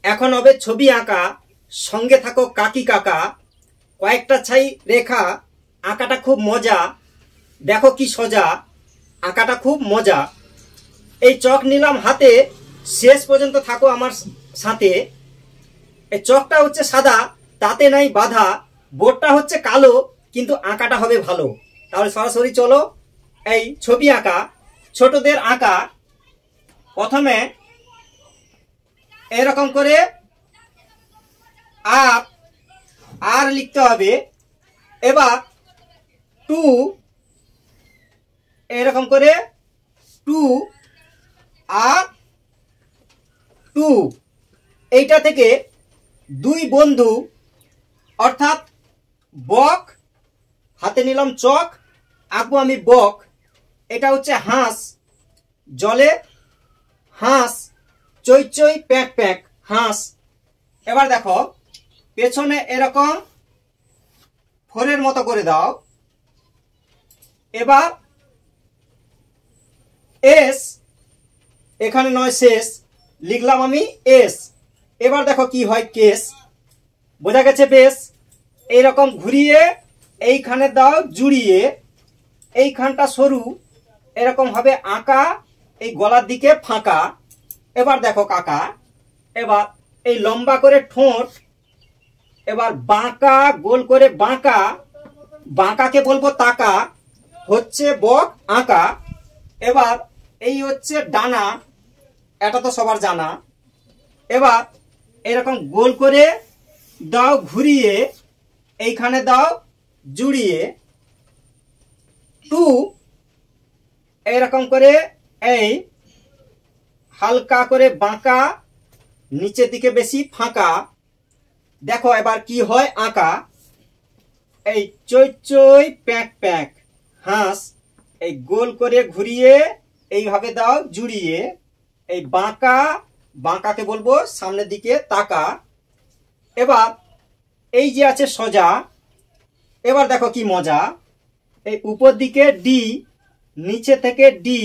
এখন হবে ছবি আঁকা। সঙ্গে থাকো কাকি কাকা। কয়েকটা ছাই রেখা। আঁকাটা খুব মজা। দেখো কি সোজা। আঁকাটা খুব মজা। এই চক নিলাম হাতে। শেষ পর্যন্ত থাকো আমার সাথে। এই চকটা হচ্ছে সাদা, তাতে নাই বাধা। বোর্ডটা হচ্ছে কালো, কিন্তু আঁকাটা হবে ভালো। তাহলে সরাসরি চলো এই ছবি আঁকা, ছোটদের আঁকা। প্রথমে এরকম করে আর লিখতে হবে। এবার টু, এরকম করে টু আর টু। এইটা থেকে দুই বন্ধু অর্থাৎ বক, হাতে নিলাম চক, আঁকবো আমি বক। এটা হচ্ছে হাঁস, জলে হাঁস, চই চই প্যাক প্যাক হাঁস। এবার দেখো পেছনে এরকম ফোরের মতো করে দাও। এবার এস, এখানে নয় শেষ, লিখলাম আমি এস। এবার দেখো কি হয় কেস। বোঝা গেছে বেশ। এইরকম ঘুরিয়ে এইখানে দাও জুড়িয়ে, এইখানটা সরু, এরকম হবে আঁকা, এই গলার দিকে ফাঁকা। এবার দেখো কাকা। এবার এই লম্বা করে ঠোঁট, এবার বাঁকা, গোল করে বাঁকা, বাঁকাকে বলবো তাকা, হচ্ছে বক আঁকা। এবার এই হচ্ছে ডানা, এটা তো সবার জানা। এবার এরকম গোল করে দাও ঘুরিয়ে, এইখানে দাও জুড়িয়ে, টু, এরকম করে এই হালকা করে বাঁকা, নিচের দিকে বেশি ফাঁকা। দেখো এবার কি হয় আঁকা। এই চই চই প্যাক প্যাক হাঁস, এই গোল করে ঘুরিয়ে এইভাবে দাও জুড়িয়ে, এই বাঁকা, বাঁকাকে বলবো সামনের দিকে তাকা। এবার এই যে আছে সোজা। এবার দেখো কি মজা। এই উপর দিকে ডি, নিচে থেকে ডি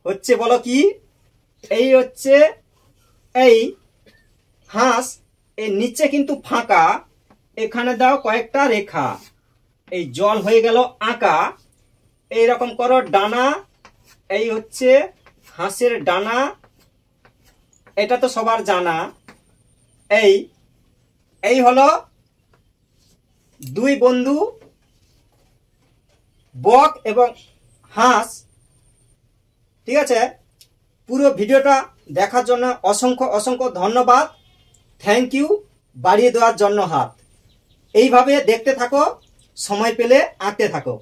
হচ্ছে বলো কি, এই হচ্ছে এই হাঁস। এই নিচে কিন্তু ফাঁকা, এখানে দাও কয়েকটা রেখা, এই জল হয়ে গেল আঁকা। এইরকম করো ডানা, এই হচ্ছে হাঁসের ডানা, এটা তো সবার জানা। এই এই হলো দুই বন্ধু বক এবং হাঁস। ঠিক আছে, পুরো ভিডিওটা দেখার জন্য অসংখ্য অসংখ্য ধন্যবাদ। Thank you. বাড়িয়ে দেওয়ার জন্য হাত। এইভাবে দেখতে থাকো, সময় পেলে আঁকতে থাকো।